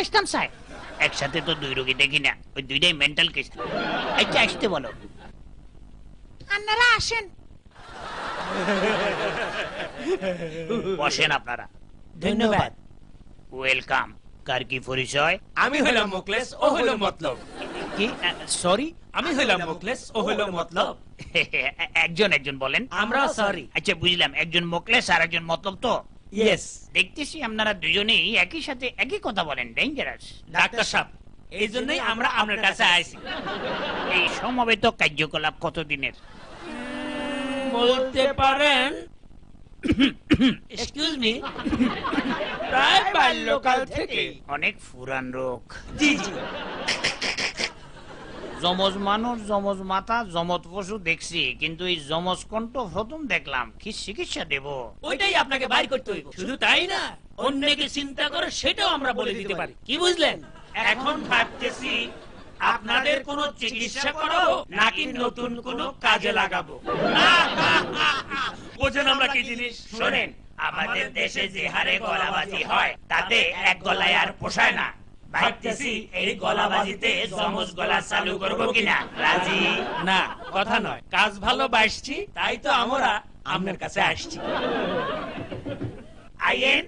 আসতাম স্যার। একসাথে তো দুই রোগী দেখি না, ওই দুইটাই মেন্টাল কেস। আচ্ছা আসতে বলো। আপনারা আসেন, বসেন আপনারা। ধন্যবাদ। ওয়েলকাম। কার কি পরিচয়? আমি হইলাম মুখলেস, ও হইল মতলব। কি? সরি, আমি হইলাম মুখলেস, ও হইল মতলব। একজন একজন বলেন। আমরা সরি। আচ্ছা বুঝলাম, একজন মোকলেস আর একজন মতলব। তো ইয়েস। দেখতেছি আপনারা দুজনেই একই সাথে একই কথা বলেন, ডেঞ্জারাস। ডাক্তার সাহেব, এই জন্যই আমরা আপনার কাছে আইছি। এই সমবেত কার্যকলাপ কতদিনের? বলতে পারেন, এক্সকিউজ মি, প্রায় বাল্যকাল থেকে। অনেক পুরান রোগ। জি জি। যমজ মানুষ, যমজ মাতা, যমজ পশু দেখছি, কিন্তু এই যমজ কণ্ঠ প্রথম দেখলাম। কি চিকিৎসা দেব? ওইটাই আপনাকে বাইর করতে হইব। শুধু তাই না, অন্যকে চিন্তা করে সেটাও আমরা বলে দিতে পারি। কি বুঝলেন? এখন ভাবতেছি আপনাদের কোনো চিকিৎসা করাবো নাকি নতুন কোনো কাজে লাগাবো। বোঝেন আমরা কি জিনিস? শোনেন, আমাদের দেশে যে হারে গলাবাজি হয় তাতে এক গলায় আর পোষায় না। ভাবতেছি এই গলাবাজিতে যমজ গলা চালু করবো কিনা। রাজি? না, কথা নয়, কাজ ভালো বাসছি, তাই তো আমরা আপনার কাছে আসছি। আইয়েন।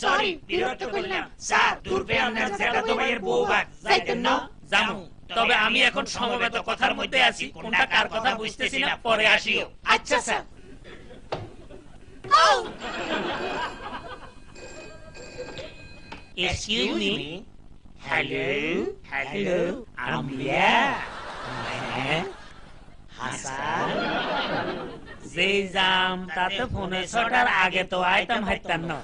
সরি, বিরক্ত করলাম। স্যার, দূরবে আপনার জ্যাঠাতো ভাইয়ের বউ ভাত যাইতেন না? জামু, তবে আমি এখন সমবেত কথার মধ্যে আছি, কোনটা কার কথা বুঝতেছি না, পরে আসিও। আচ্ছা sir. Excuse me. Hello, hello, আম্বিয়া। হ্যাঁ, হাসান। যেই জাম তাতে ফোনে ছটার আগে তো আইতাম হাইতাম না।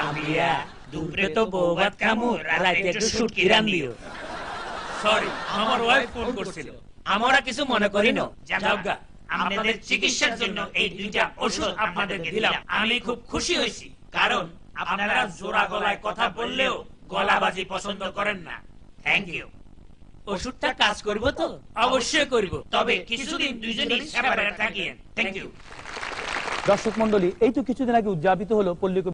আম্বিয়া, দুপুরে তো বউ ভাত খামু, রাতে একটু শুটকি রান্দিও। সরি, আমার ওয়াইফ ফোন করছিল। আমরা কিছু মনে করি না। যাওগা, আপনাদের চিকিৎসার জন্য এই দুইটা ওষুধ আপনাদেরকে দিলাম। আমি খুব খুশি হয়েছি, কারণ আপনারা জোড়া গলায় কথা বললেও গলাবাজি পছন্দ করেন না। Thank you. ওষুধটা কাজ করব তো? অবশ্যই করব, তবে কিছুদিন দুইজনই সেপারেট থাকিয়েন। Thank you. দর্শক মন্ডলী, এই তো কিছুদিন আগে উদযাপিত হলো পল্লী